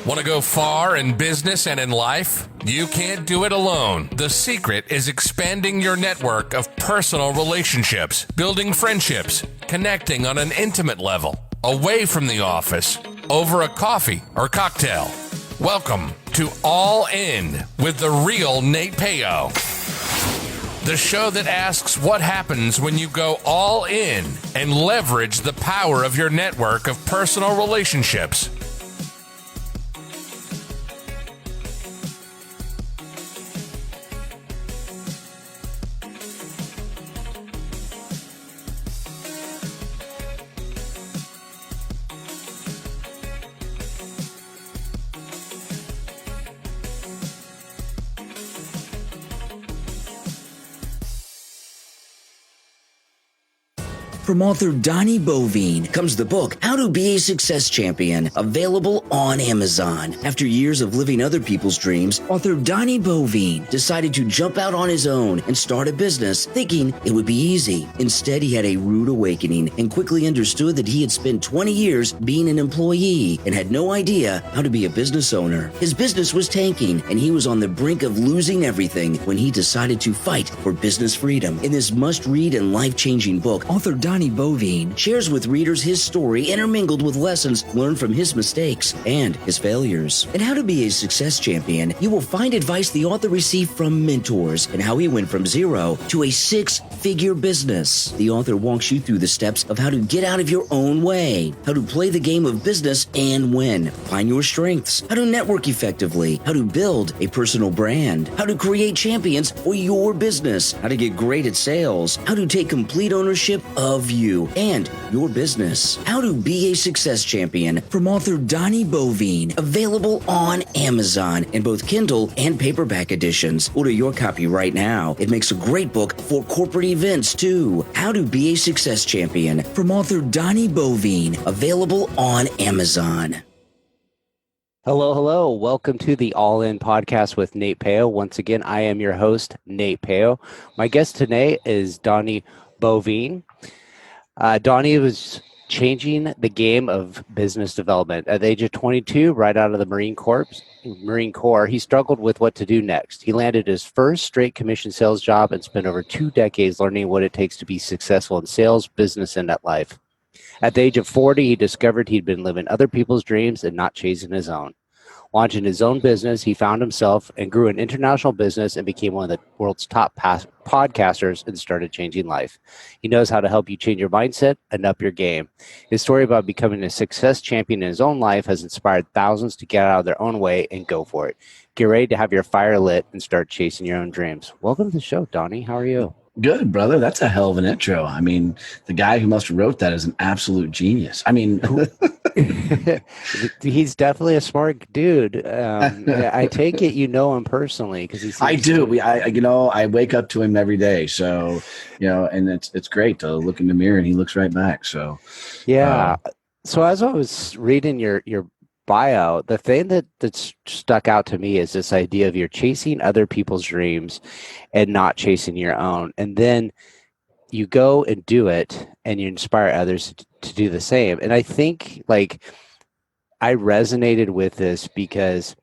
Want to go far in business and in life? You can't do it alone. The secret is expanding your network of personal relationships, building friendships, connecting on an intimate level, away from the office, over a coffee or cocktail. Welcome to All In with the real Nate Payo. The show that asks what happens when you go all in and leverage the power of your network of personal relationships. From author Donnie Boivin comes the book, How to Be a Success Champion, available on Amazon. After years of living other people's dreams, author Donnie Boivin decided to jump out on his own and start a business, thinking it would be easy. Instead, he had a rude awakening and quickly understood that he had spent 20 years being an employee and had no idea how to be a business owner. His business was tanking, and he was on the brink of losing everything when he decided to fight for business freedom. In this must-read and life-changing book, author Donnie Boivin shares with readers his story intermingled with lessons learned from his mistakes and his failures. In How to Be a Success Champion, you will find advice the author received from mentors and how he went from zero to a six-figure business. The author walks you through the steps of how to get out of your own way, how to play the game of business and win, find your strengths, how to network effectively, how to build a personal brand, how to create champions for your business, how to get great at sales, how to take complete ownership of you and your business. How to Be a Success Champion from author Donnie Boivin, available on Amazon in both Kindle and paperback editions. Order your copy right now. It makes a great book for corporate events too. How to Be a Success Champion from author Donnie Boivin, available on Amazon. Hello. Welcome to the All In podcast with Nate Payo. Once again, I am your host, Nate Payo. My guest today is Donnie Boivin. Donnie was changing the game of business development. At the age of 22, right out of the Marine Corps, he struggled with what to do next. He landed his first straight commission sales job and spent over 2 decades learning what it takes to be successful in sales, business, and at life. At the age of 40, he discovered he'd been living other people's dreams and not chasing his own. Launching his own business, he found himself and grew an international business and became one of the world's top podcasters and started changing life. He knows how to help you change your mindset and up your game. His story about becoming a success champion in his own life has inspired thousands to get out of their own way and go for it. Get ready to have your fire lit and start chasing your own dreams. Welcome to the show, Donnie. How are you? Good, brother. That's a hell of an intro. I mean, the guy who must have wrote that is an absolute genius. I mean, he's definitely a smart dude. I take it you know him personally because I do. I wake up to him every day. So, and it's great to look in the mirror and he looks right back. So, yeah. So as I was reading your bio, the thing that stuck out to me is this idea of you're chasing other people's dreams and not chasing your own. And then you go and do it and you inspire others to do the same. And I think I resonated with this because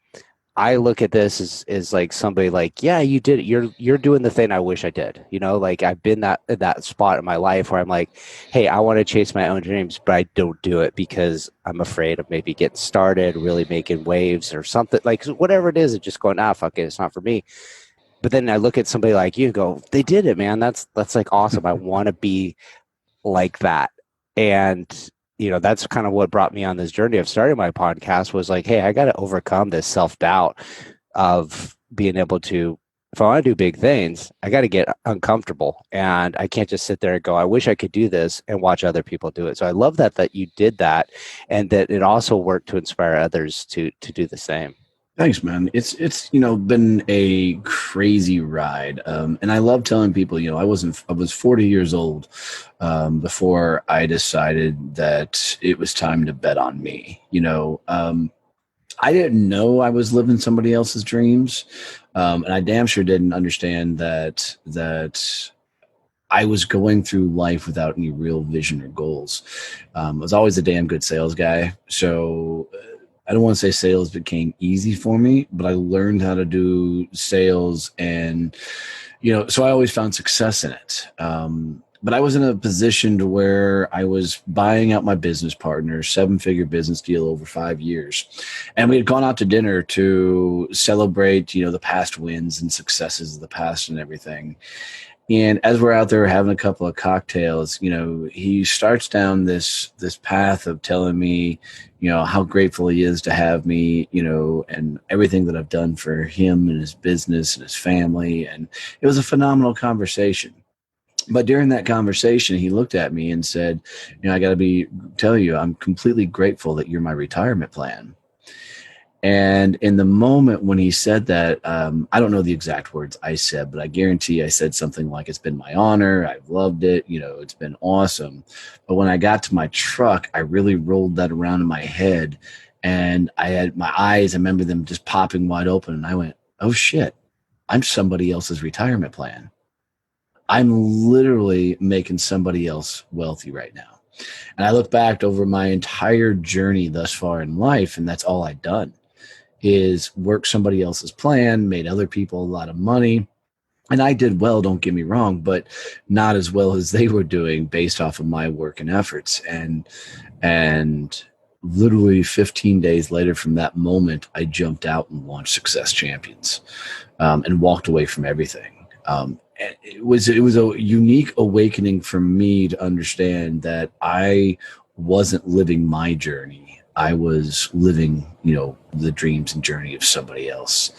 I look at this as like somebody like, yeah, you did it. You're doing the thing I wish I did. I've been that spot in my life where I'm like, hey, I want to chase my own dreams, but I don't do it because I'm afraid of maybe getting started, really making waves or something, like whatever it is, and just going, fuck it, it's not for me. But then I look at somebody like you and go, they did it, man. That's like awesome. I want to be like that. And that's kind of what brought me on this journey of starting my podcast was like, hey, I got to overcome this self-doubt of being able to, if I want to do big things, I got to get uncomfortable and I can't just sit there and go, I wish I could do this and watch other people do it. So I love that you did that and that it also worked to inspire others to do the same. Thanks, man. It's been a crazy ride, and I love telling people. I was 40 years old before I decided that it was time to bet on me. I didn't know I was living somebody else's dreams, and I damn sure didn't understand that I was going through life without any real vision or goals. I was always a damn good sales guy, so I don't want to say sales became easy for me, but I learned how to do sales, and so I always found success in it. But I was in a position to where I was buying out my business partner, 7-figure business deal over 5 years. And we had gone out to dinner to celebrate, the past wins and successes of the past and everything. And as we're out there having a couple of cocktails, he starts down this path of telling me, how grateful he is to have me, and everything that I've done for him and his business and his family. And it was a phenomenal conversation. But during that conversation, he looked at me and said, I got to tell you, I'm completely grateful that you're my retirement plan. And in the moment when he said that, I don't know the exact words I said, but I guarantee I said something like, it's been my honor. I've loved it. It's been awesome. But when I got to my truck, I really rolled that around in my head, and I had my eyes, I remember them just popping wide open. And I went, oh shit, I'm somebody else's retirement plan. I'm literally making somebody else wealthy right now. And I look back over my entire journey thus far in life, and that's all I've done is work somebody else's plan, made other people a lot of money. And I did well, don't get me wrong, but not as well as they were doing based off of my work and efforts. And literally 15 days later from that moment, I jumped out and launched Success Champions, and walked away from everything. It was a unique awakening for me to understand that I wasn't living my journey. I was living, the dreams and journey of somebody else.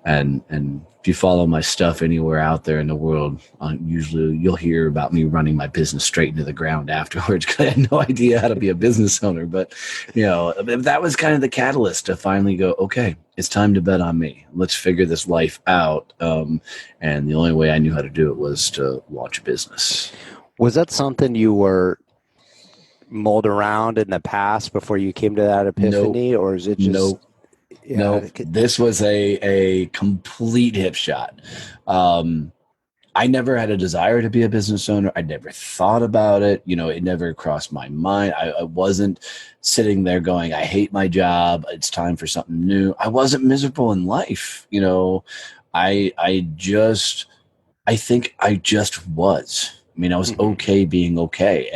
And if you follow my stuff anywhere out there in the world, usually you'll hear about me running my business straight into the ground afterwards, because I had no idea how to be a business owner. But, that was kind of the catalyst to finally go, okay, it's time to bet on me. Let's figure this life out. And the only way I knew how to do it was to launch a business. Was that something you were mulled around in the past before you came to that epiphany? Nope. Or is it just... Nope. No, this was a complete hip shot. I never had a desire to be a business owner. I never thought about it. It never crossed my mind. I wasn't sitting there going, I hate my job. It's time for something new. I wasn't miserable in life. I think I just was. I was okay being okay.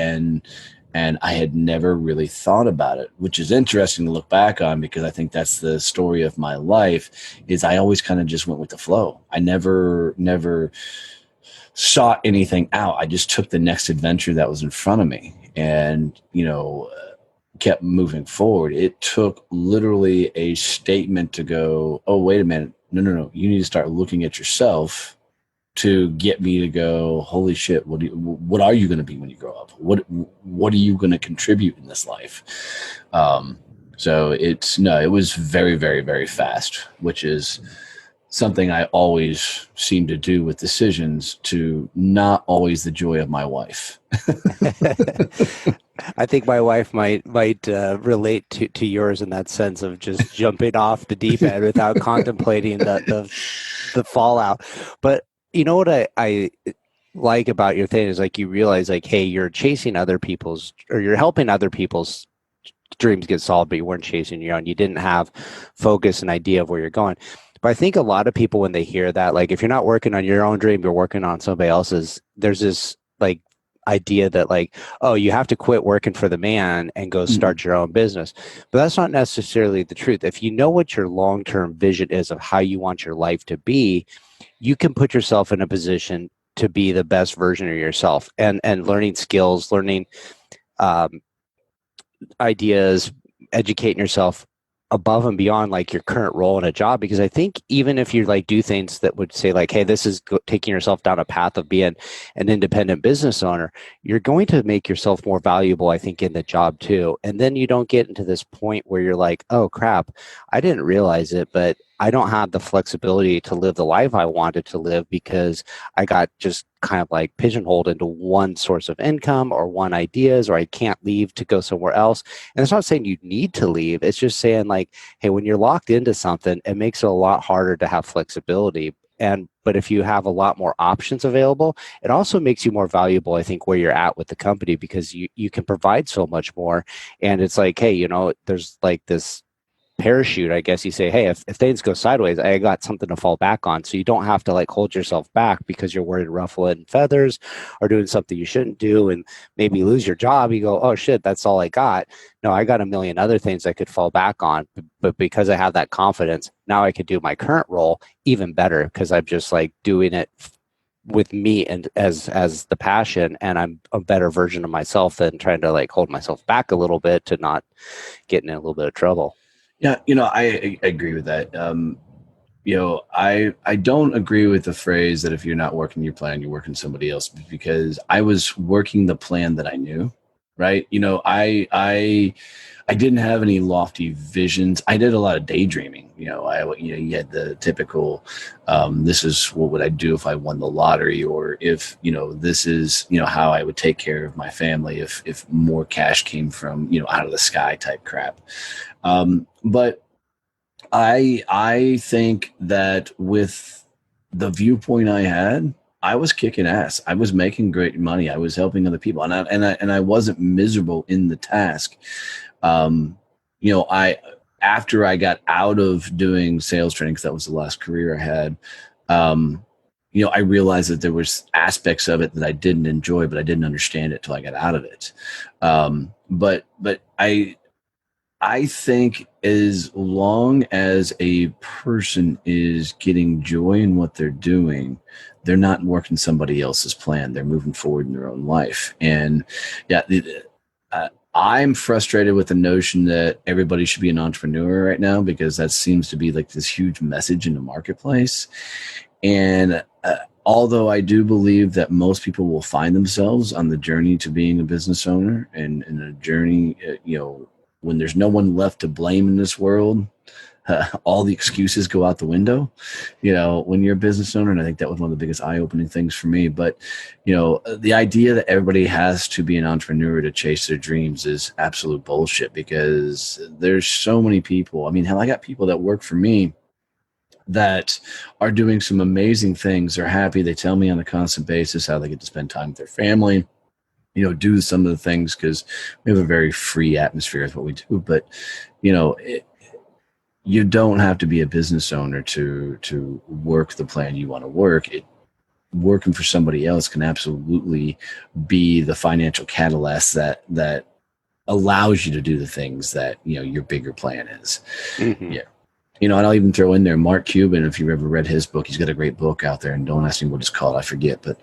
And I had never really thought about it, which is interesting to look back on, because I think that's the story of my life, is I always kind of just went with the flow. I never sought anything out. I just took the next adventure that was in front of me and, kept moving forward. It took literally a statement to go, oh, wait a minute. No. You need to start looking at yourself to get me to go, holy shit, what are you going to be when you grow up? What are you going to contribute in this life? So it was very, very, very fast, which is something I always seem to do with decisions, to not always the joy of my wife. I think my wife might relate to yours in that sense of just jumping off the deep end without contemplating the fallout. But you know what I like about your thing is, like, you realize, like, hey, you're chasing other people's, or you're helping other people's dreams get solved, but you weren't chasing your own. You didn't have focus and idea of where you're going. But I think a lot of people, when they hear that, like, if you're not working on your own dream, you're working on somebody else's, there's this like idea that, like, oh, you have to quit working for the man and go start your own business. But that's not necessarily the truth. If you know what your long-term vision is of how you want your life to be, you can put yourself in a position to be the best version of yourself, and learning skills, learning ideas, educating yourself above and beyond like your current role in a job. Because I think even if you like do things that would say like, hey, this is taking yourself down a path of being an independent business owner, you're going to make yourself more valuable, I think, in the job too. And then you don't get into this point where you're like, oh crap, I didn't realize it, but I don't have the flexibility to live the life I wanted to live because I got just kind of like pigeonholed into one source of income or one ideas, or I can't leave to go somewhere else. And it's not saying you need to leave. It's just saying like, hey, when you're locked into something, it makes it a lot harder to have flexibility. But if you have a lot more options available, it also makes you more valuable, I think, where you're at with the company, because you can provide so much more. And it's like, hey, there's like this parachute, I guess you say, hey, if things go sideways, I got something to fall back on. So you don't have to like hold yourself back because you're worried ruffling feathers or doing something you shouldn't do and maybe lose your job. You go, oh shit, that's all I got. No, I got a million other things I could fall back on. But because I have that confidence, now I could do my current role even better because I'm just like doing it with me and as the passion, and I'm a better version of myself than trying to like hold myself back a little bit to not get in a little bit of trouble. Yeah, I agree with that. I don't agree with the phrase that if you're not working your plan, you're working somebody else, because I was working the plan that I knew, right? I didn't have any lofty visions. I did a lot of daydreaming. You had the typical, this is what would I do if I won the lottery, or if, this is, how I would take care of my family if more cash came from, out of the sky type crap. But I think that with the viewpoint I had, I was kicking ass. I was making great money. I was helping other people, and I wasn't miserable in the task. After I got out of doing sales training, because that was the last career I had, I realized that there was aspects of it that I didn't enjoy, but I didn't understand it till I got out of it. But I think as long as a person is getting joy in what they're doing, they're not working somebody else's plan. They're moving forward in their own life. And yeah, I'm frustrated with the notion that everybody should be an entrepreneur right now, because that seems to be like this huge message in the marketplace. And although I do believe that most people will find themselves on the journey to being a business owner, and a journey, when there's no one left to blame in this world, all the excuses go out the window, when you're a business owner. And I think that was one of the biggest eye-opening things for me. But, the idea that everybody has to be an entrepreneur to chase their dreams is absolute bullshit, because there's so many people. I mean, hell, I got people that work for me that are doing some amazing things. They're happy. They tell me on a constant basis how they get to spend time with their family, do some of the things, because we have a very free atmosphere with what we do. But, you don't have to be a business owner to work the plan you want to work. Working for somebody else can absolutely be the financial catalyst that allows you to do the things that, your bigger plan is. Mm-hmm. Yeah. And I'll even throw in there Mark Cuban. If you've ever read his book, he's got a great book out there, and don't ask me what it's called. I forget, but,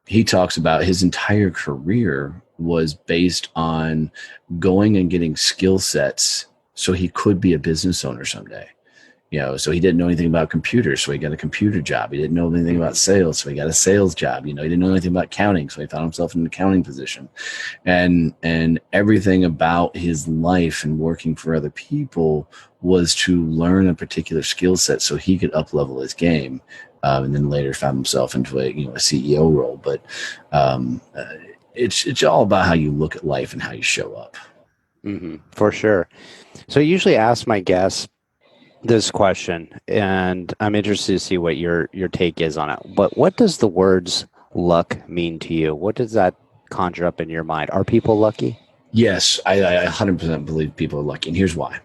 he talks about his entire career was based on going and getting skill sets so he could be a business owner someday. So he didn't know anything about computers, so he got a computer job. He didn't know anything about sales, so he got a sales job. He didn't know anything about accounting, so he found himself in an accounting position. And everything about his life and working for other people was to learn a particular skill set so he could up-level his game. And then later found himself into a CEO role. But it's all about how you look at life and how you show up. Mm-hmm, for sure. So I usually ask my guests this question, and I'm interested to see what your take is on it. But what does the words luck mean to you? What does that conjure up in your mind? Are people lucky? Yes, I 100% believe people are lucky, and here's why.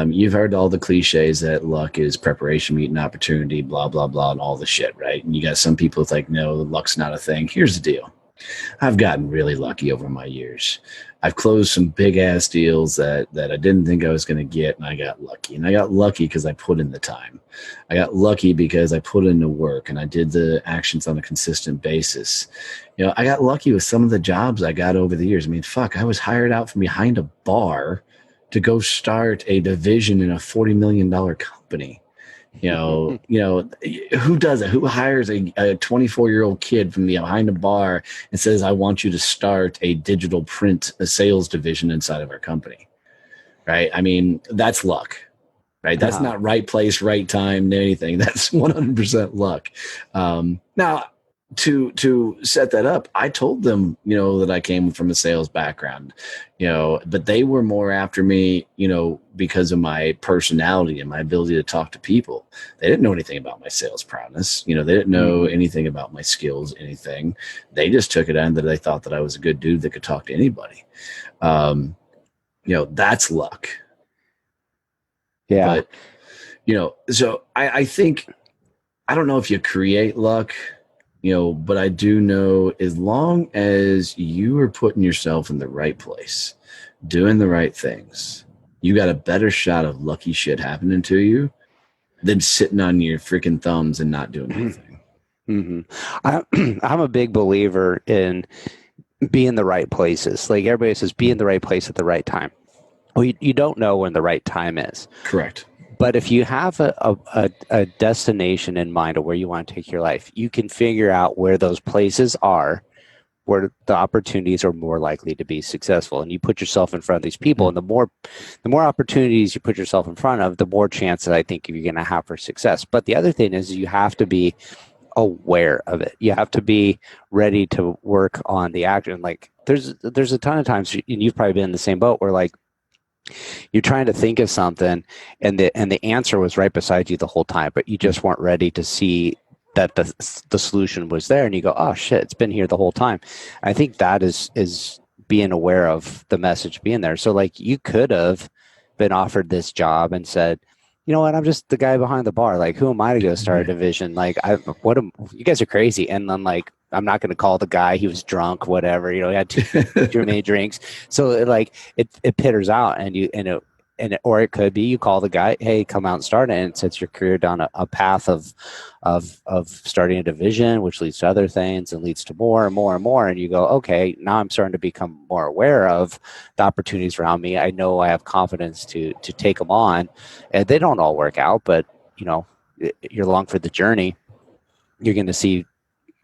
You've heard all the cliches that luck is preparation meeting opportunity, blah, blah, blah, and all the shit, right? And you got some people that's like, no, luck's not a thing. Here's the deal. I've gotten really lucky over my years. I've closed some big ass deals that I didn't think I was going to get, and I got lucky. And I got lucky because I put in the time. I got lucky because I put in the work and I did the actions on a consistent basis. I got lucky with some of the jobs I got over the years. I mean, fuck, I was hired out from behind a bar to go start a division in a $40 million company. Who does it? Who hires a 24-year-old kid from behind a bar and says, I want you to start a digital print sales division inside of our company? Right. I mean, that's luck, right? That's not right place, right time, anything. That's 100% luck. Now, to set that up, I told them, that I came from a sales background, but they were more after me, because of my personality and my ability to talk to people. They didn't know anything about my sales prowess. They didn't know anything about my skills, anything. They just took it on that they thought that I was a good dude that could talk to anybody. That's luck. Yeah. But, so I think, I don't know if you create luck, but I do know as long as you are putting yourself in the right place, doing the right things, you got a better shot of lucky shit happening to you than sitting on your freaking thumbs and not doing anything. Mm-hmm. I'm a big believer in be in the right places. Like everybody says, be in the right place at the right time. Well, you don't know when the right time is. Correct. But if you have a destination in mind of where you want to take your life, you can figure out where those places are, where the opportunities are more likely to be successful. And you put yourself in front of these people, and the more opportunities you put yourself in front of, the more chances I think you're going to have for success. But the other thing is you have to be aware of it. You have to be ready to work on the action. Like there's a ton of times, and you've probably been in the same boat, where like you're trying to think of something and the answer was right beside you the whole time, but you just weren't ready to see that the solution was there, and you go, oh shit, it's been here the whole time. I think that is being aware of the message being there. So like you could have been offered this job and said, you know what, I'm just the guy behind the bar. Like, who am I to go start a division? Like, you guys are crazy. And then like, I'm not going to call the guy. He was drunk, whatever. He had too many drinks. So it pitters out, or it could be you call the guy, hey, come out and start it, and it sets your career down a path of starting a division, which leads to other things and leads to more and more and more. And you go, okay, now I'm starting to become more aware of the opportunities around me. I know I have confidence to take them on, and they don't all work out, but you're along for the journey. You're going to see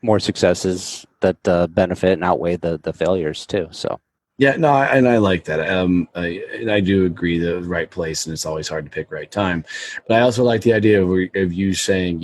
more successes that benefit and outweigh the failures too. So. Yeah, no, and I like that. And I do agree the right place, and it's always hard to pick right time. But I also like the idea of you saying,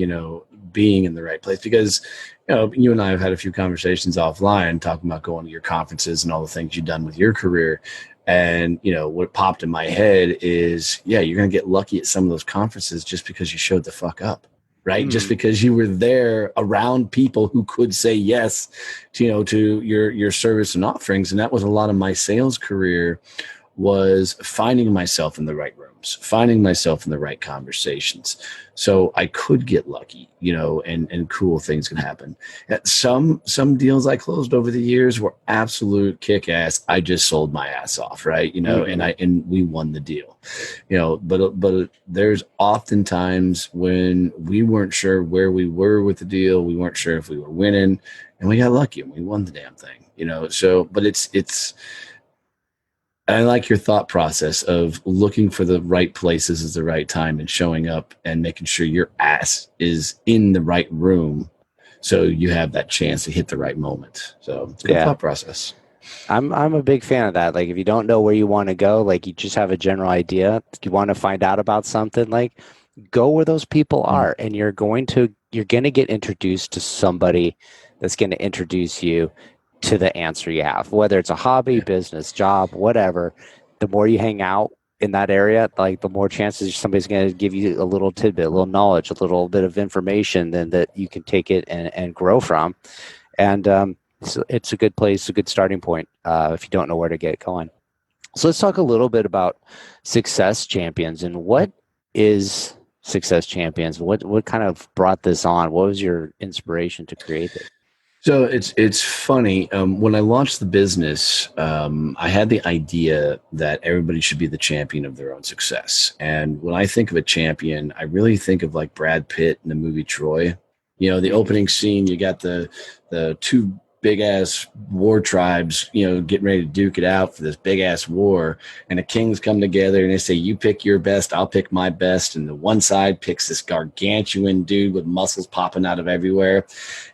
being in the right place, because you and I have had a few conversations offline talking about going to your conferences and all the things you've done with your career. And what popped in my head is, yeah, you're gonna get lucky at some of those conferences just because you showed the fuck up. Right. Just because you were there around people who could say yes to, to your service and offerings. And that was a lot of my sales career, was finding myself in the right rooms, finding myself in the right conversations. So I could get lucky, and cool things can happen. Some deals I closed over the years were absolute kick ass. I just sold my ass off. Right. And we won the deal, but there's oftentimes when we weren't sure where we were with the deal. We weren't sure if we were winning, and we got lucky and we won the damn thing, but it's, I like your thought process of looking for the right places at the right time and showing up and making sure your ass is in the right room so you have that chance to hit the right moment. So it's a good thought process. I'm a big fan of that. Like if you don't know where you want to go, like you just have a general idea, you want to find out about something, like go where those people are, and you're going to get introduced to somebody that's going to introduce you to the answer you have, whether it's a hobby, business, job, whatever. The more you hang out in that area, like the more chances somebody's going to give you a little tidbit, a little knowledge, a little bit of information, then that you can take it and grow from. And so it's a good place, a good starting point if you don't know where to get going. So let's talk a little bit about Success Champions, and what is Success Champions? What kind of brought this on? What was your inspiration to create it? So it's funny. When I launched the business, I had the idea that everybody should be the champion of their own success. And when I think of a champion, I really think of like Brad Pitt in the movie Troy. The opening scene, you got the two big ass war tribes, getting ready to duke it out for this big ass war. And the kings come together and they say, you pick your best, I'll pick my best. And the one side picks this gargantuan dude with muscles popping out of everywhere.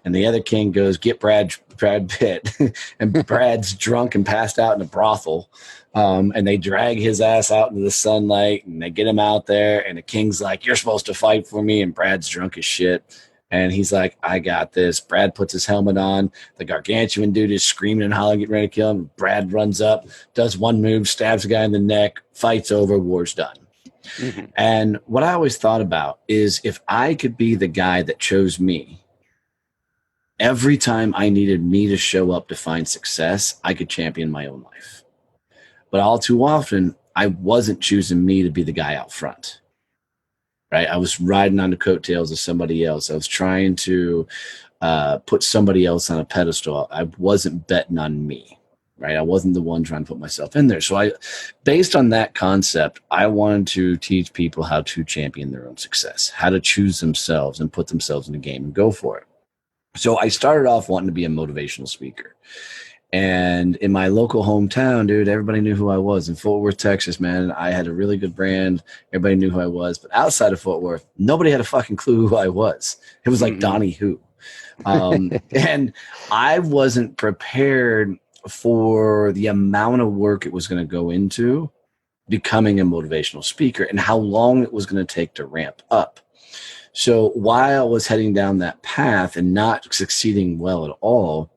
And the other king goes, get Brad Pitt. And Brad's drunk and passed out in a brothel. And they drag his ass out into the sunlight and they get him out there. And the king's like, you're supposed to fight for me. And Brad's drunk as shit. And he's like, I got this. Brad puts his helmet on. The gargantuan dude is screaming and hollering, getting ready to kill him. Brad runs up, does one move, stabs the guy in the neck, fights over, war's done. Mm-hmm. And what I always thought about is if I could be the guy that chose me, every time I needed me to show up to find success, I could champion my own life. But all too often, I wasn't choosing me to be the guy out front. right? I was riding on the coattails of somebody else. I was trying to put somebody else on a pedestal. I wasn't betting on me, right? I wasn't the one trying to put myself in there. So based on that concept, I wanted to teach people how to champion their own success, how to choose themselves and put themselves in the game and go for it. So I started off wanting to be a motivational speaker. And in my local hometown, dude, everybody knew who I was. In Fort Worth, Texas, man, I had a really good brand. Everybody knew who I was. But outside of Fort Worth, nobody had a fucking clue who I was. It was like Donnie who. And I wasn't prepared for the amount of work it was going to go into becoming a motivational speaker and how long it was going to take to ramp up. So while I was heading down that path and not succeeding well at all,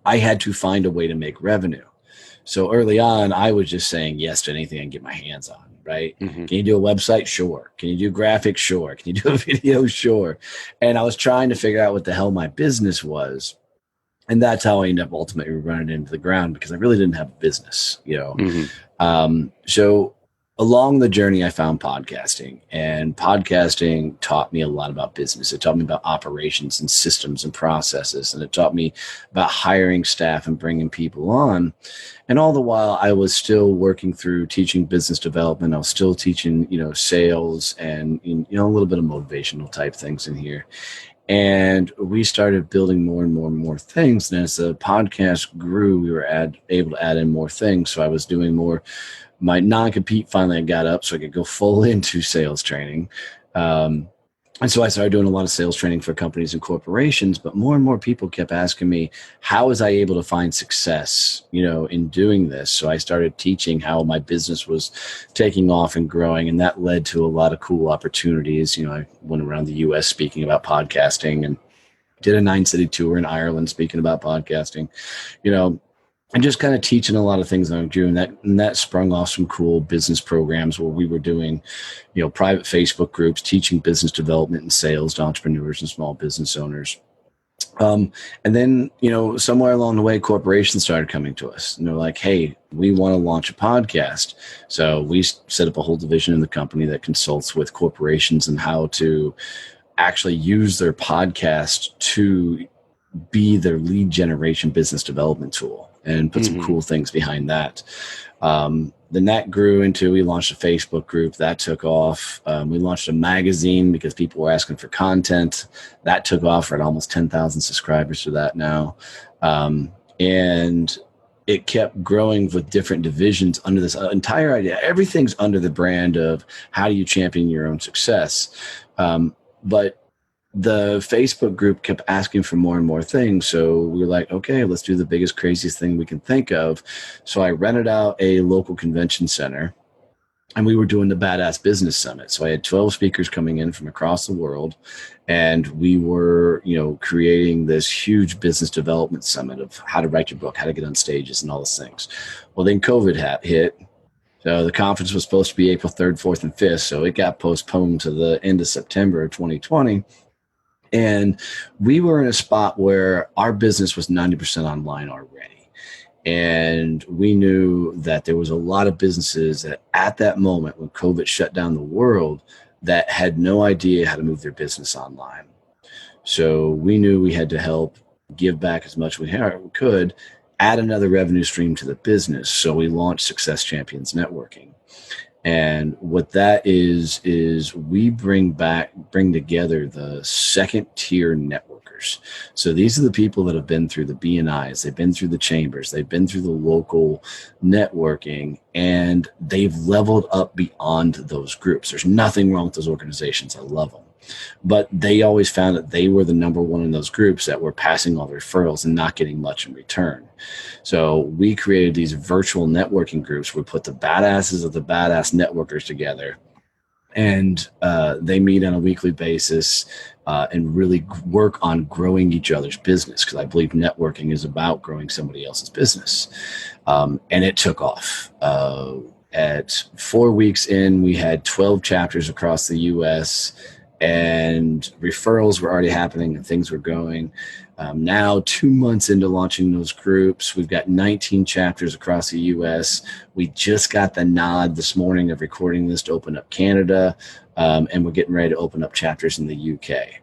I had to find a way to make revenue. So early on, I was just saying yes to anything I can get my hands on, right? Mm-hmm. Can you do a website? Sure. Can you do graphics? Sure. Can you do a video? Sure. And I was trying to figure out what the hell my business was. And that's how I ended up ultimately running into the ground because I really didn't have a business, you know? Mm-hmm. So along the journey, I found podcasting, and podcasting taught me a lot about business. It taught me about operations and systems and processes, and it taught me about hiring staff and bringing people on. And all the while, I was still working through teaching business development. I was still teaching, sales and, a little bit of motivational type things in here. And we started building more and more and more things. And as the podcast grew, we were able to add in more things. So I was doing more. My non-compete finally got up so I could go full into sales training. And so I started doing a lot of sales training for companies and corporations, but more and more people kept asking me, how was I able to find success, in doing this? So I started teaching how my business was taking off and growing. And that led to a lot of cool opportunities. I went around the US speaking about podcasting and did a 9-city tour in Ireland speaking about podcasting, and just kind of teaching a lot of things that I'm doing. And that sprung off some cool business programs where we were doing, private Facebook groups, teaching business development and sales to entrepreneurs and small business owners. And then, somewhere along the way, corporations started coming to us and they're like, hey, we want to launch a podcast. So we set up a whole division in the company that consults with corporations and how to actually use their podcast to be their lead generation business development tool and put some cool things behind that. Then that grew into, we launched a Facebook group that took off. We launched a magazine because people were asking for content that took off. We're at almost 10,000 subscribers to that now. And it kept growing with different divisions under this entire idea. Everything's under the brand of how do you champion your own success? But the Facebook group kept asking for more and more things. So we were like, okay, let's do the biggest, craziest thing we can think of. So I rented out a local convention center and we were doing the Badass Business Summit. So I had 12 speakers coming in from across the world. And we were, creating this huge business development summit of how to write your book, how to get on stages and all those things. Well, then COVID hit. So the conference was supposed to be April 3rd, 4th, and 5th. So it got postponed to the end of September of 2020. And we were in a spot where our business was 90% online already. And we knew that there was a lot of businesses that at that moment when COVID shut down the world that had no idea how to move their business online. So we knew we had to help give back as much as we could, add another revenue stream to the business. So we launched Success Champions Networking. And what that is we bring together the second tier networkers. So these are the people that have been through the BNIs, they've been through the chambers, they've been through the local networking, and they've leveled up beyond those groups. There's nothing wrong with those organizations. I love them. But they always found that they were the number one in those groups that were passing all the referrals and not getting much in return. So we created these virtual networking groups. We put the badasses of the badass networkers together, and they meet on a weekly basis and really work on growing each other's business, because I believe networking is about growing somebody else's business. And it took off. At 4 weeks in, we had 12 chapters across the U.S., and referrals were already happening and things were going. Now, 2 months into launching those groups, we've got 19 chapters across the U.S. We just got the nod this morning of recording this to open up Canada, and we're getting ready to open up chapters in the U.K.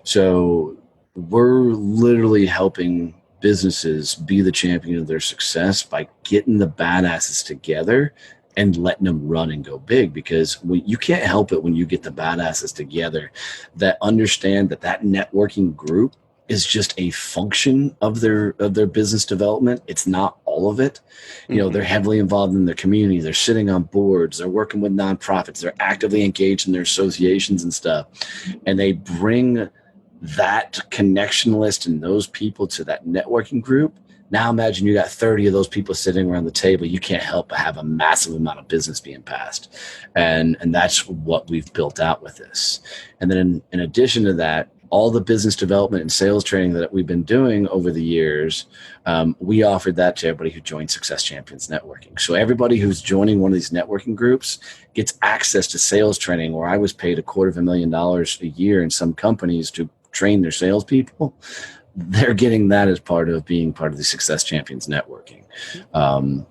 So we're literally helping businesses be the champion of their success by getting the badasses together and letting them run and go big, because you can't help it when you get the badasses together that understand that networking group is just a function of their business development. It's not all of it. You know, they're heavily involved in their community. They're sitting on boards. They're working with nonprofits. They're actively engaged in their associations and stuff. And they bring that connection list and those people to that networking group. Now imagine you got 30 of those people sitting around the table. You can't help but have a massive amount of business being passed. And that's what we've built out with this. And then in addition to that, all the business development and sales training that we've been doing over the years, we offered that to everybody who joined Success Champions Networking. So everybody who's joining one of these networking groups gets access to sales training, where I was paid $250,000 a year in some companies to train their salespeople. They're getting that as part of being part of the Success Champions Networking.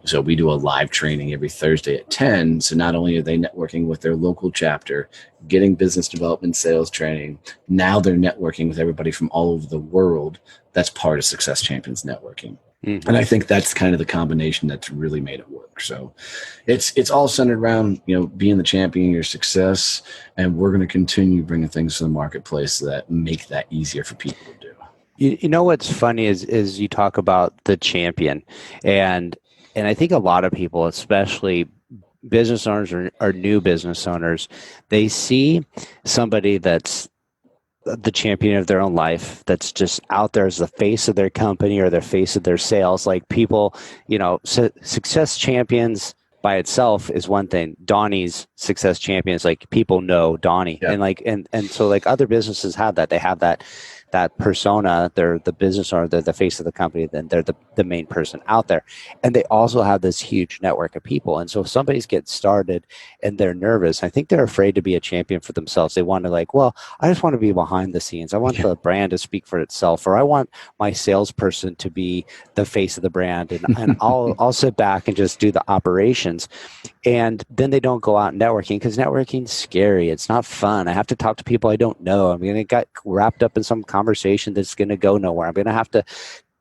So we do a live training every Thursday at 10. So not only are they networking with their local chapter, getting business development sales training, now they're networking with everybody from all over the world. That's part of Success Champions Networking. And I think that's kind of the combination that's really made it work. So it's all centered around, you know, being the champion of your success. And we're going to continue bringing things to the marketplace that make that easier for people to do. You know what's funny is you talk about the champion, and I think a lot of people, especially business owners or new business owners, they see somebody that's the champion of their own life, that's just out there as the face of their company or the face of their sales. Like people, you know, Success Champions by itself is one thing. Donnie's Success Champions, like people know Donnie, and like and so like other businesses have that. They have that persona. They're the business owner, they're the face of the company, then they're the main person out there. And they also have this huge network of people. And so if somebody's getting started and they're nervous, I think they're afraid to be a champion for themselves. They want to like, well, I just want to be behind the scenes. I want the brand to speak for itself, or I want my salesperson to be the face of the brand, and I'll sit back and just do the operations. And then they don't go out networking, because networking's scary. It's not fun. I have to talk to people I don't know. I'm going to get wrapped up in some conversation that's going to go nowhere. I'm going to have to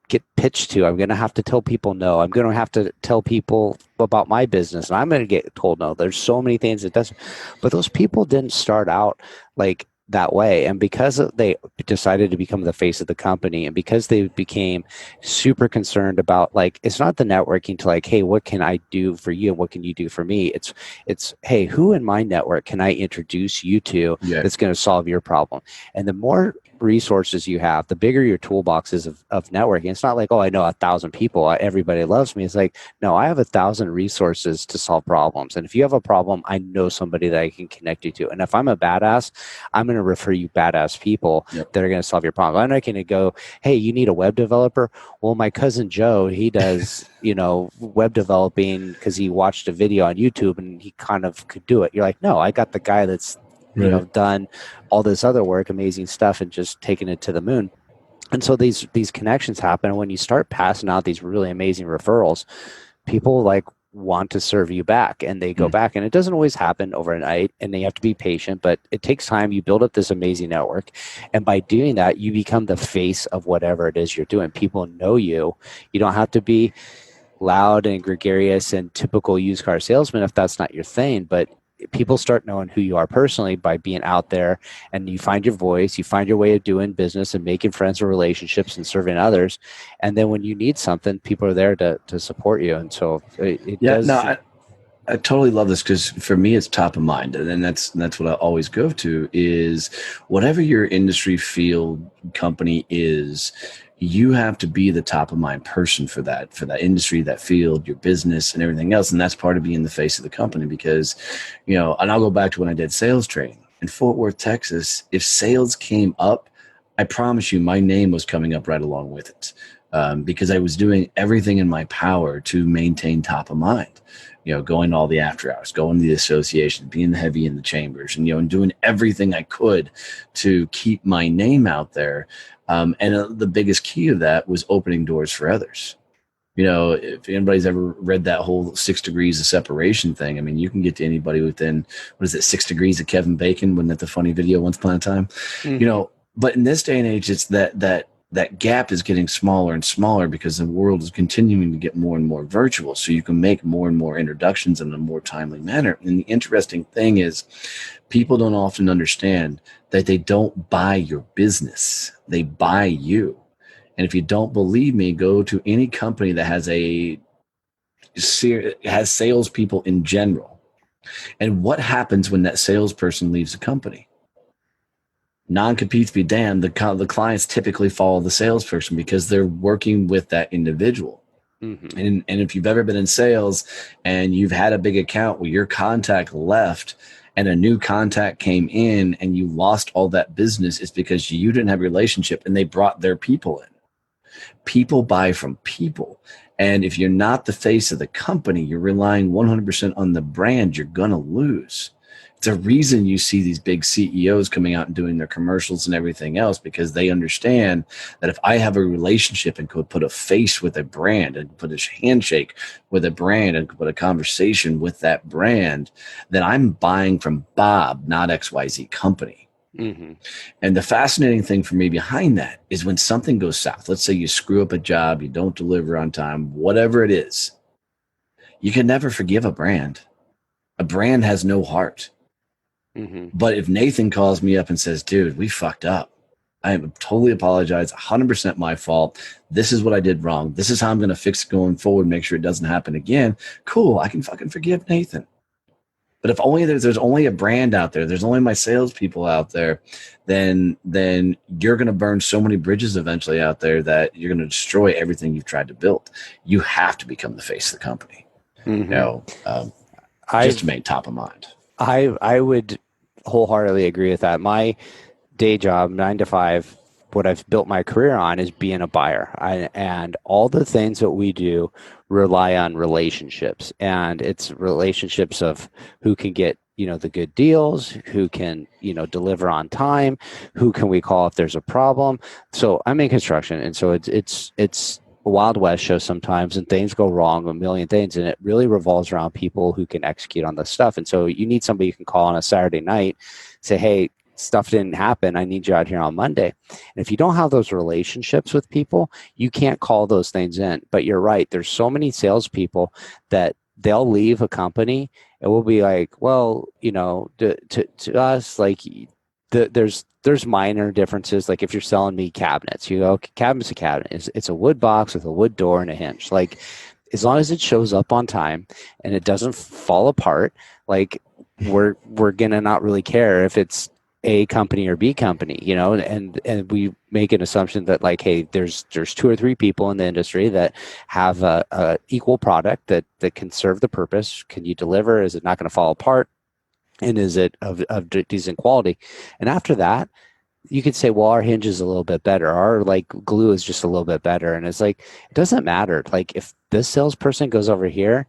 get pitched to. I'm going to have to tell people no. I'm going to have to tell people about my business, and I'm going to get told no. There's so many things it doesn't. But those people didn't start out like that way. And because they decided to become the face of the company, and because they became super concerned about, like, it's not the networking to like, hey, what can I do for you? And what can you do for me? It's, hey, who in my network can I introduce you to that's going to solve your problem? And the more resources you have, the bigger your toolbox is of networking. It's not like, oh, I know 1,000 people, everybody loves me. It's like, no, I have 1,000 resources to solve problems. And if you have a problem, I know somebody that I can connect you to. And if I'm a badass, I'm going to refer you badass people that are going to solve your problem. I'm not going to go, hey, you need a web developer? Well, my cousin Joe, he does, you know, web developing because he watched a video on YouTube and he kind of could do it. You're like, no, I got the guy that's you know, done all this other work, amazing stuff, and just taken it to the moon. And so these connections happen. And when you start passing out these really amazing referrals, people like want to serve you back, and they go back. And it doesn't always happen overnight, and you have to be patient, but it takes time. You build up this amazing network. And by doing that, you become the face of whatever it is you're doing. People know you. You don't have to be loud and gregarious and typical used car salesman if that's not your thing, but people start knowing who you are personally by being out there, and you find your voice, you find your way of doing business and making friends or relationships and serving others. And then when you need something, people are there to support you. And so it does. No, I totally love this, because for me, it's top of mind. And that's what I always go to is whatever your industry, field, company is, you have to be the top of mind person for that industry, that field, your business, and everything else. And that's part of being the face of the company, because, you know, and I'll go back to when I did sales training in Fort Worth, Texas. If sales came up, I promise you my name was coming up right along with it. because I was doing everything in my power to maintain top of mind. Going to all the after hours, going to the association, being heavy in the chambers, and doing everything I could to keep my name out there. And the biggest key of that was opening doors for others. If anybody's ever read that whole 6 degrees of separation thing, I mean, you can get to anybody within, 6 degrees of Kevin Bacon? Wasn't that the funny video once upon a time? Mhm. But in this day and age, it's that gap is getting smaller and smaller because the world is continuing to get more and more virtual. So you can make more and more introductions in a more timely manner. And the interesting thing is people don't often understand that they don't buy your business. They buy you. And if you don't believe me, go to any company that has salespeople in general. And what happens when that salesperson leaves the company? Non-competes be damned, the clients typically follow the salesperson because they're working with that individual. Mm-hmm. And if you've ever been in sales and you've had a big account where your contact left and a new contact came in and you lost all that business, it's because you didn't have a relationship and they brought their people in. People buy from people. And if you're not the face of the company, you're relying 100% on the brand, you're going to lose. It's a reason you see these big CEOs coming out and doing their commercials and everything else, because they understand that if I have a relationship and could put a face with a brand and put a handshake with a brand and put a conversation with that brand, then I'm buying from Bob, not XYZ company. Mm-hmm. And the fascinating thing for me behind that is when something goes south, let's say you screw up a job, you don't deliver on time, whatever it is, you can never forgive a brand. A brand has no heart. Mm-hmm. But if Nathan calls me up and says, dude, we fucked up. I totally apologize. 100% my fault. This is what I did wrong. This is how I'm going to fix it going forward, make sure it doesn't happen again. Cool. I can fucking forgive Nathan. But if only there's only a brand out there, there's only my salespeople out there, then you're going to burn so many bridges eventually out there that you're going to destroy everything you've tried to build. You have to become the face of the company, Mm-hmm. Just to make top of mind. I would wholeheartedly agree with that. My day job, 9 to 5, what I've built my career on is being a buyer. And all the things that we do rely on relationships, and it's relationships of who can get, the good deals, who can, deliver on time, who can we call if there's a problem. So I'm in construction. And so it's a Wild West show sometimes, and things go wrong, a million things. And it really revolves around people who can execute on this stuff. And so you need somebody you can call on a Saturday night, say, hey, stuff didn't happen. I need you out here on Monday. And if you don't have those relationships with people, you can't call those things in. But you're right. There's so many salespeople that they'll leave a company and we'll be like, well, to us, like there's minor differences. Like if you're selling me cabinets, cabinet's a cabinet. It's a wood box with a wood door and a hinge. Like as long as it shows up on time and it doesn't fall apart, like we're gonna not really care if it's A company or B company, and we make an assumption that like, hey, there's 2 or 3 people in the industry that have a equal product that can serve the purpose. Can you deliver? Is it not going to fall apart? And is it of decent quality? And after that, you could say, well, our hinge is a little bit better. Our like glue is just a little bit better. And it's like, it doesn't matter. Like if this salesperson goes over here,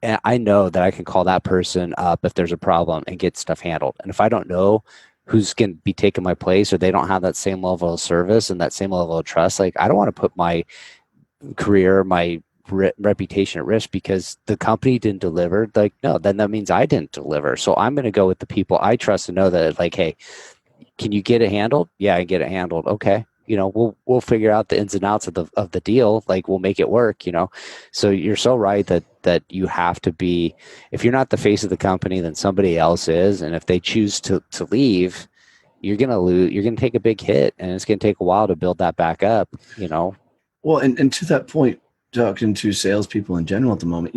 and I know that I can call that person up if there's a problem and get stuff handled. And if I don't know who's going to be taking my place, or they don't have that same level of service and that same level of trust, like I don't want to put my career, my reputation at risk because the company didn't deliver. Like, no, then that means I didn't deliver. So I'm going to go with the people I trust and know that like, hey, can you get it handled? Yeah, I get it handled. Okay. We'll figure out the ins and outs of the deal. Like we'll make it work, So you're so right that you have to be, if you're not the face of the company, then somebody else is. And if they choose to leave, you're going to lose, you're going to take a big hit, and it's going to take a while to build that back up, Well, and to that point, talking to salespeople in general at the moment,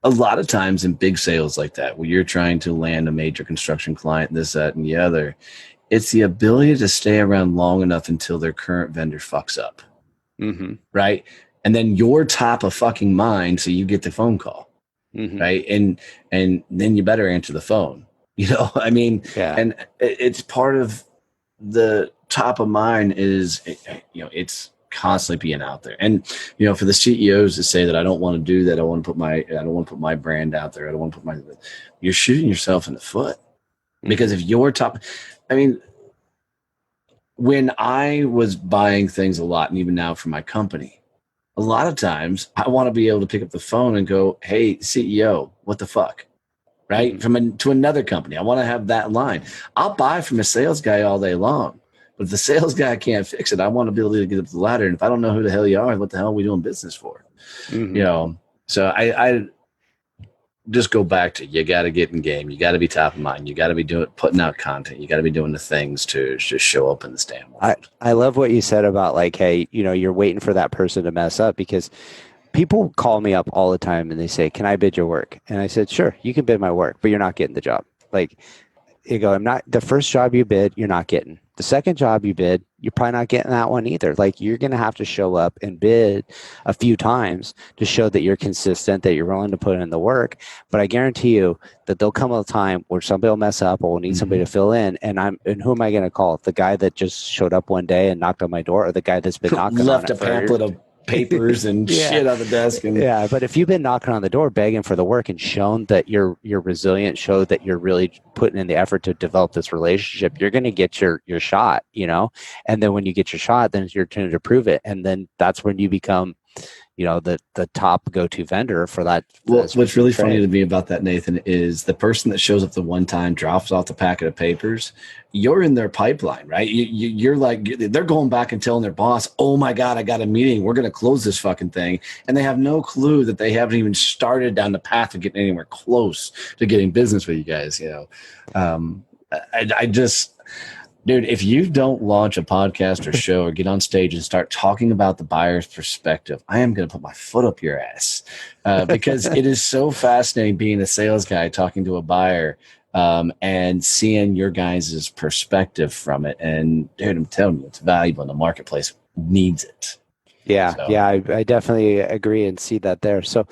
a lot of times in big sales like that, where you're trying to land a major construction client, this, that, and the other, it's the ability to stay around long enough until their current vendor fucks up. Mm-hmm. Right. And then you're top of fucking mind. So you get the phone call. Mm-hmm. Right. And then you better answer the phone, I mean, yeah. And it's part of the top of mind is, it's constantly being out there. And, you know, for the CEOs to say that I don't want to do that, I don't want to put my brand out there. I don't want to put you're shooting yourself in the foot. Because if you're top, I mean, when I was buying things a lot, and even now for my company, a lot of times I want to be able to pick up the phone and go, hey, CEO, what the fuck? Right? To another company. I want to have that line. I'll buy from a sales guy all day long. But if the sales guy can't fix it, I want to be able to get up the ladder. And if I don't know who the hell you are, what the hell are we doing business for? You know, so I just go back to, you got to get in game. You got to be top of mind. You got to be putting out content. You got to be doing the things to just show up in this damn world. I love what you said about like, hey, you know, you're waiting for that person to mess up, because people call me up all the time and they say, can I bid your work? And I said, sure, you can bid my work, but you're not getting the job. Like, you go, the first job you bid, you're not getting. The second job you bid, you're probably not getting that one either. Like, you're going to have to show up and bid a few times to show that you're consistent, that you're willing to put in the work. But I guarantee you that there'll come a time where somebody will mess up or will need somebody to fill in. And who am I going to call? The guy that just showed up one day and knocked on my door, or the guy that's been knocking left on a pamphlet of papers and shit on the desk. And yeah, but if you've been knocking on the door begging for the work and shown that you're resilient, show that you're really putting in the effort to develop this relationship, you're going to get your shot, you know. And then when you get your shot, then it's your turn to prove it, and then that's when you become, you know, the top go-to vendor for that. Well, what's really funny to me about that, Nathan, is the person that shows up the one time, drops off the packet of papers, you're in their pipeline, right? You're like, they're going back and telling their boss, oh my God, I got a meeting. We're going to close this fucking thing. And they have no clue that they haven't even started down the path of getting anywhere close to getting business with you guys. You know, I just, dude, if you don't launch a podcast or show or get on stage and start talking about the buyer's perspective, I am going to put my foot up your ass, because it is so fascinating being a sales guy talking to a buyer and seeing your guys' perspective from it. And dude, I'm telling you, it's valuable, and the marketplace needs it. Yeah, so. Yeah, I definitely agree and see that there. So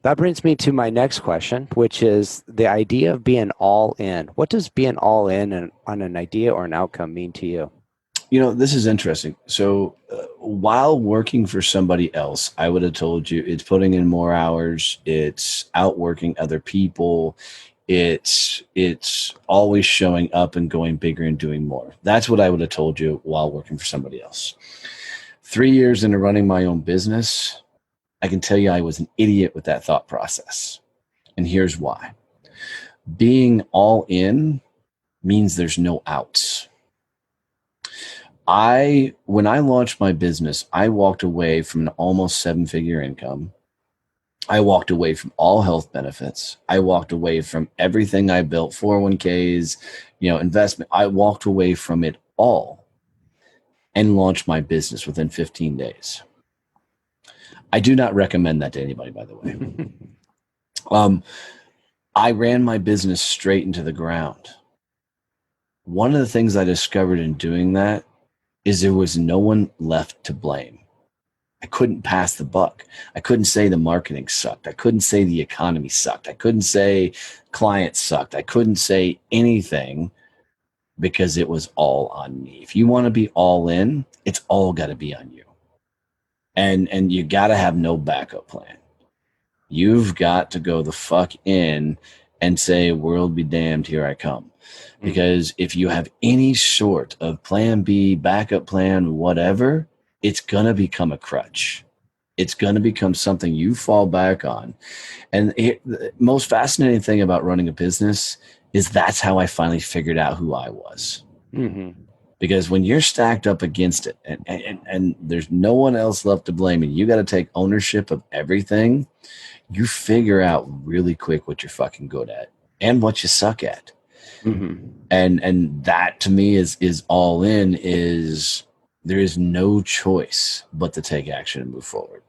that brings me to my next question, which is the idea of being all in. What does being all in on an idea or an outcome mean to you? You know, this is interesting. So while working for somebody else, I would have told you it's putting in more hours. It's outworking other people. It's always showing up and going bigger and doing more. That's what I would have told you while working for somebody else. 3 years into running my own business, I can tell you I was an idiot with that thought process. And here's why. Being all in means there's no outs. When I launched my business, I walked away from an almost 7-figure income. I walked away from all health benefits. I walked away from everything I built, 401ks, you know, investment. I walked away from it all and launched my business within 15 days. I do not recommend that to anybody, by the way. I ran my business straight into the ground. One of the things I discovered in doing that is there was no one left to blame. I couldn't pass the buck. I couldn't say the marketing sucked. I couldn't say the economy sucked. I couldn't say clients sucked. I couldn't say anything, because it was all on me. If you want to be all in, it's all got to be on you. And you got to have no backup plan. You've got to go the fuck in and say, world be damned, here I come. Because if you have any sort of plan B, backup plan, whatever, it's going to become a crutch. It's going to become something you fall back on. And the most fascinating thing about running a business is that's how I finally figured out who I was. Mm-hmm. Because when you're stacked up against it and there's no one else left to blame, and you got to take ownership of everything, you figure out really quick what you're fucking good at and what you suck at. Mm-hmm. And that to me is all in, is there is no choice but to take action and move forward.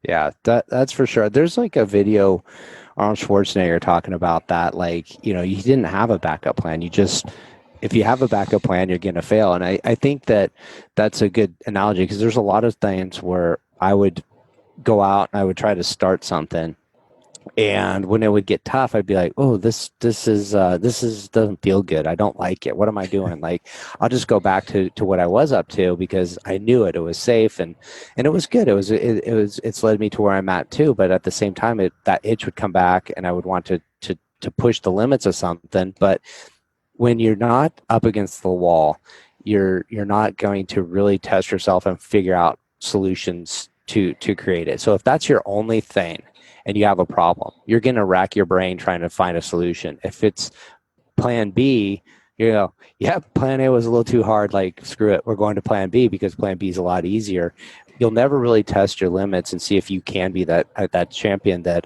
Yeah, that's for sure. There's like a video, Arnold Schwarzenegger talking about that. Like, you know, you didn't have a backup plan. If you have a backup plan, you're going to fail. And I think that's a good analogy, because there's a lot of times where I would go out and I would try to start something, And when it would get tough, I'd be like, "Oh, this doesn't feel good. I don't like it. What am I doing?" Like, I'll just go back to what I was up to because I knew it. It was safe and it was good. It's led me to where I'm at too. But at the same time, that itch would come back, and I would want to push the limits of something. But when you're not up against the wall, you're not going to really test yourself and figure out solutions to create it. So if that's your only thing and you have a problem, you're going to rack your brain trying to find a solution. If it's plan B, you go, yeah, plan A was a little too hard. Like, screw it. We're going to plan B because plan B is a lot easier. You'll never really test your limits and see if you can be that champion that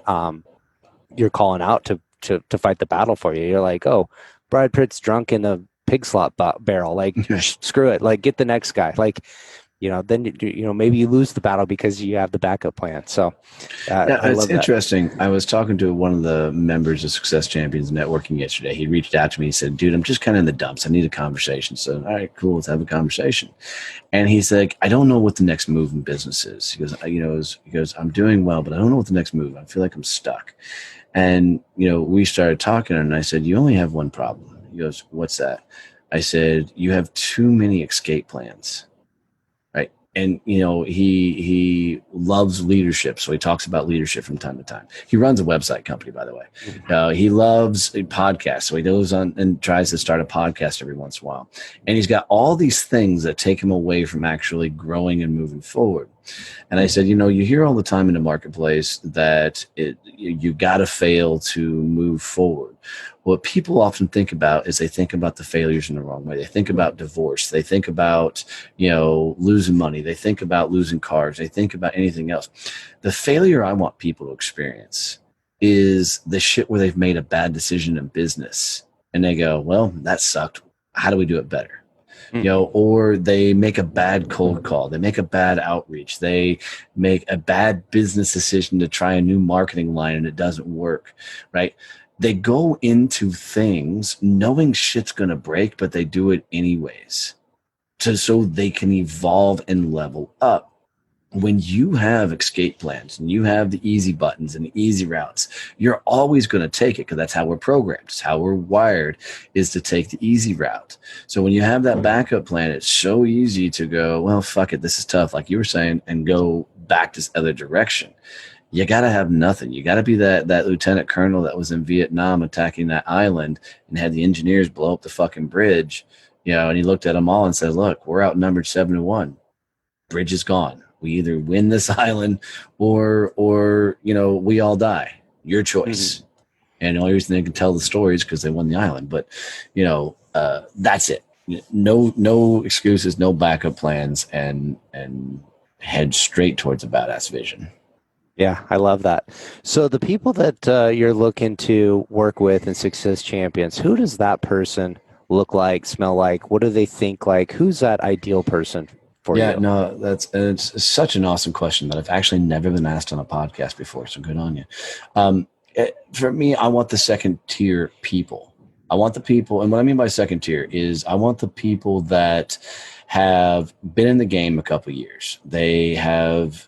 you're calling out to fight the battle for you. You're like, oh, Brad Pitt's drunk in the pig slot barrel. Like, screw it. Like, get the next guy. Like, then maybe you lose the battle because you have the backup plan. So it's interesting. I was talking to one of the members of Success Champions Networking yesterday. He reached out to me. He said, "Dude, I'm just kind of in the dumps. I need a conversation." So, all right, cool. Let's have a conversation. And he's like, "I don't know what the next move in business is." He goes, "I'm doing well, but I don't know what the next move. I feel like I'm stuck." And, we started talking, and I said, "You only have one problem." He goes, "What's that?" I said, "You have too many escape plans." Right. And, he loves leadership. So he talks about leadership from time to time. He runs a website company, by the way. He loves a podcast. So he goes on and tries to start a podcast every once in a while. And he's got all these things that take him away from actually growing and moving forward. And I said, you hear all the time in the marketplace that you got to fail to move forward. What people often think about is they think about the failures in the wrong way. They think about divorce. They think about, losing money. They think about losing cars. They think about anything else. The failure I want people to experience is the shit where they've made a bad decision in business and they go, well, that sucked. How do we do it better? Or they make a bad cold call. They make a bad outreach. They make a bad business decision to try a new marketing line and it doesn't work, right? They go into things knowing shit's going to break, but they do it anyways so they can evolve and level up. When you have escape plans and you have the easy buttons and the easy routes, you're always going to take it because that's how we're programmed. It's how we're wired, is to take the easy route. So when you have that backup plan, it's so easy to go, well, fuck it, this is tough, like you were saying, and go back this other direction. You got to have nothing. You got to be that lieutenant colonel that was in Vietnam attacking that island and had the engineers blow up the fucking bridge, and he looked at them all and said, look, we're outnumbered 7-1. Bridge is gone. We either win this island or we all die. Your choice. Mm-hmm. And the only reason they can tell the story is because they won the island. But, that's it. No excuses, no backup plans, and head straight towards a badass vision. Yeah, I love that. So the people that you're looking to work with in Success Champions, who does that person look like, smell like? What do they think like? Who's that ideal person for you? Yeah, no, it's such an awesome question that I've actually never been asked on a podcast before, so good on you. For me, I want the second tier people. I want the people, and what I mean by second tier is I want the people that have been in the game a couple of years. They have,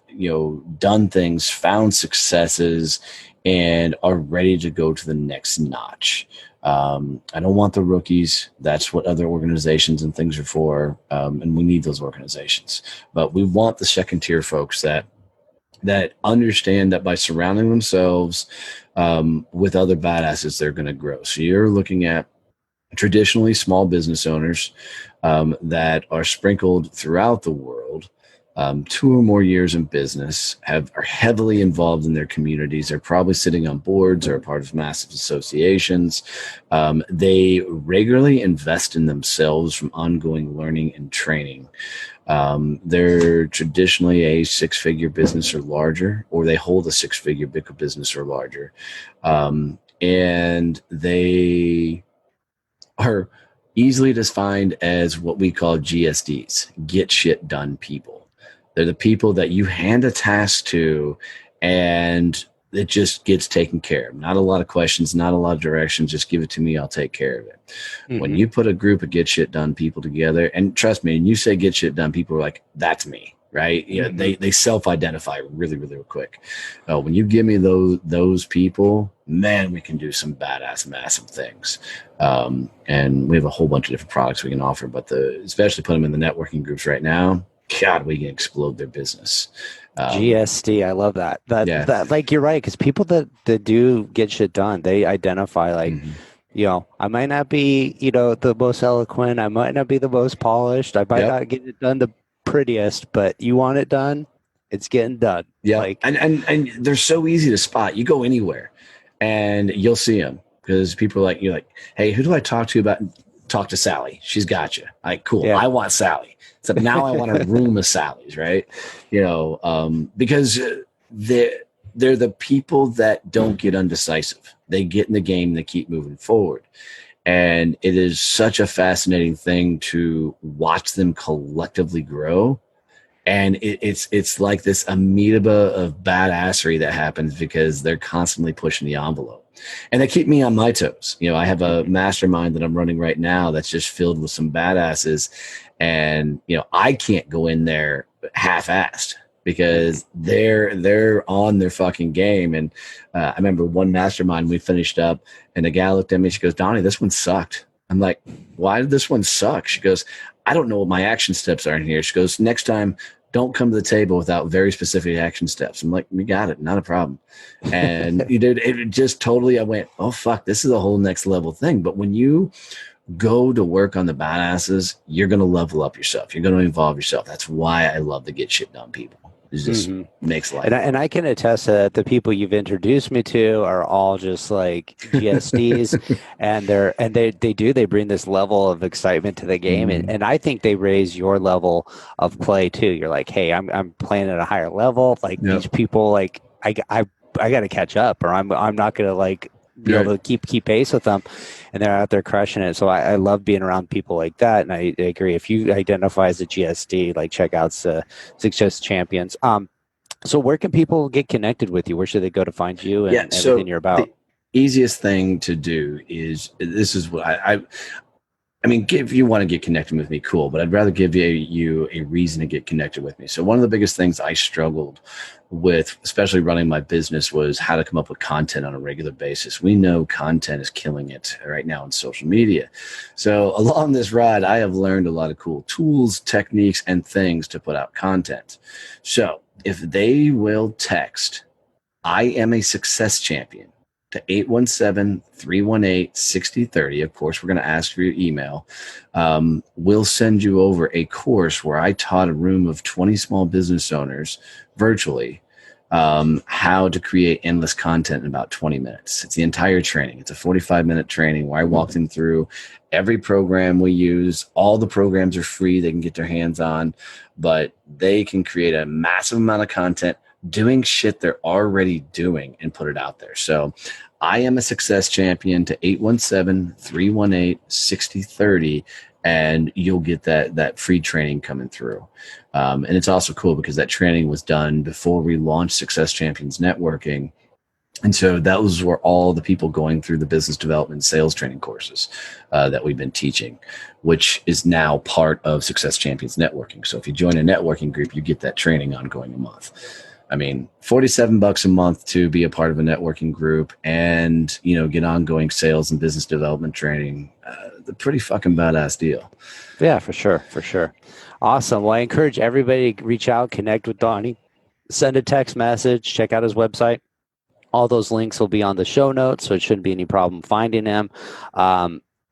done things, found successes, and are ready to go to the next notch. I don't want the rookies. That's what other organizations and things are for. And we need those organizations, but we want the second tier folks that understand that by surrounding themselves with other badasses, they're going to grow. So you're looking at traditionally small business owners that are sprinkled throughout the world, 2 or more years in business, are heavily involved in their communities. They're probably sitting on boards or a part of massive associations. They regularly invest in themselves from ongoing learning and training. They're traditionally a 6-figure business or larger, or they hold a 6-figure business or larger. And they are easily defined as what we call GSDs, get shit done people. They're the people that you hand a task to and it just gets taken care of. Not a lot of questions, not a lot of directions. Just give it to me. I'll take care of it. Mm-hmm. When you put a group of get shit done people together, and trust me, and you say get shit done, people are like, that's me. right? Yeah, they self-identify really, really quick. When you give me those people, man, we can do some badass, massive things. And we have a whole bunch of different products we can offer, but especially put them in the networking groups right now. God, we can explode their business. GSD, I love that. That like you're right, because people that do get shit done, they identify like, I might not be, the most eloquent, I might not be the most polished, I might not get it done the prettiest, but you want it done, it's getting done. Yeah, like, and they're so easy to spot. You go anywhere, and you'll see them because people are you're like, hey, who do I talk to about? Talk to Sally. She's got you. Like, cool. Yeah. I want Sally. So now I want a room of Sally's, right? Because they're the people that don't get undecisive. They get in the game. They keep moving forward. And it is such a fascinating thing to watch them collectively grow. And it's like this amoeba of badassery that happens because they're constantly pushing the envelope. And they keep me on my toes. I have a mastermind that I'm running right now that's just filled with some badasses. And, I can't go in there half-assed because they're on their fucking game. And I remember one mastermind we finished up and the gal looked at me, she goes, Donnie, this one sucked. I'm like, why did this one suck? She goes, I don't know what my action steps are in here. She goes, next time, don't come to the table without very specific action steps. I'm like, we got it. Not a problem. And it just totally, I went, oh, fuck, this is a whole next level thing. But when you go to work on the badasses, you're going to level up yourself. You're going to evolve yourself. That's why I love to get shit done, people. It just makes life. And I can attest to that. The people you've introduced me to are all just like GSDs, and they bring this level of excitement to the game, and I think they raise your level of play too. You're like, hey, I'm playing at a higher level. Like these people, like I got to catch up, or I'm not gonna be able to keep pace with them, and they're out there crushing it. So I love being around people like that, and I agree. If you identify as a GSD, check out Success Champions. So where can people get connected with you? Where should they go to find you and everything you're about? The easiest thing to do is, this is what I mean, if you want to get connected with me, cool, but I'd rather give you a reason to get connected with me. So one of the biggest things I struggled with, especially running my business, was how to come up with content on a regular basis. We know content is killing it right now on social media. So along this ride, I have learned a lot of cool tools, techniques, and things to put out content. So if they will text, I am a success champion, to 817-318-6030. Of course, we're going to ask for your email. We'll send you over a course where I taught a room of 20 small business owners virtually how to create endless content in about 20 minutes. It's the entire training. It's a 45-minute training where I walk them through every program we use. All the programs are free. They can get their hands on, but they can create a massive amount of content doing shit they're already doing and put it out there. So I am a success champion to 817-318-6030, and you'll get that free training coming through. And it's also cool because that training was done before we launched Success Champions Networking. And so that was where all the people going through the business development sales training courses that we've been teaching, which is now part of Success Champions Networking. So if you join a networking group, you get that training ongoing a month. I mean, $47 a month to be a part of a networking group and, get ongoing sales and business development training. The pretty fucking badass deal. Yeah, for sure. For sure. Awesome. Well, I encourage everybody to reach out, connect with Donnie, send a text message, check out his website. All those links will be on the show notes, so it shouldn't be any problem finding them.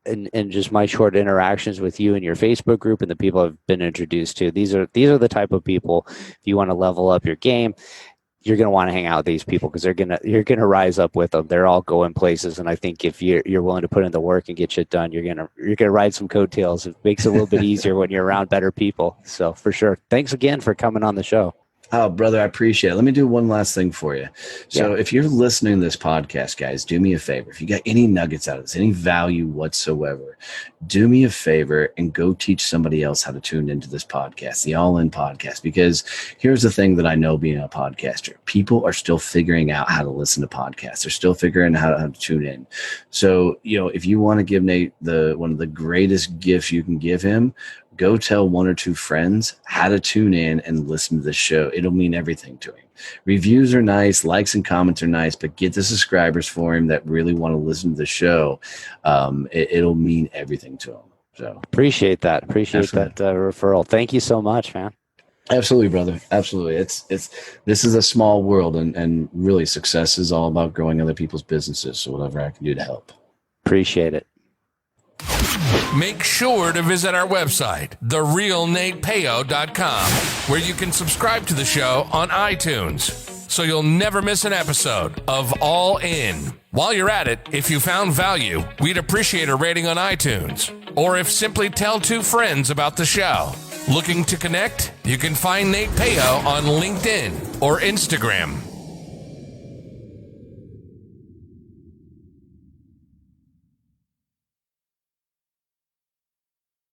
And just my short interactions with you and your Facebook group and the people I've been introduced to. These are the type of people, if you want to level up your game, you're going to want to hang out with these people because you're going to rise up with them. They're all going places. And I think if you're willing to put in the work and get shit done, you're going to ride some coattails. It makes it a little bit easier when you're around better people. So for sure. Thanks again for coming on the show. Oh, brother, I appreciate it. Let me do one last thing for you. So if you're listening to this podcast, guys, do me a favor. If you got any nuggets out of this, any value whatsoever, do me a favor and go teach somebody else how to tune into this podcast, the All In podcast. Because here's the thing that I know being a podcaster. People are still figuring out how to listen to podcasts. They're still figuring out how to tune in. So, if you want to give Nate one of the greatest gifts you can give him, go tell one or two friends how to tune in and listen to the show. It'll mean everything to him. Reviews are nice, likes and comments are nice, but get the subscribers for him that really want to listen to the show. It'll mean everything to him. So appreciate that. Appreciate that referral. Thank you so much, man. Absolutely, brother. Absolutely. This is a small world, and really success is all about growing other people's businesses. So whatever I can do to help. Appreciate it. Make sure to visit our website, therealnatepeo.com, where you can subscribe to the show on iTunes, so you'll never miss an episode of All In. While you're at it, if you found value, we'd appreciate a rating on iTunes, or if simply tell two friends about the show. Looking to connect? You can find Nate Peo on LinkedIn or Instagram.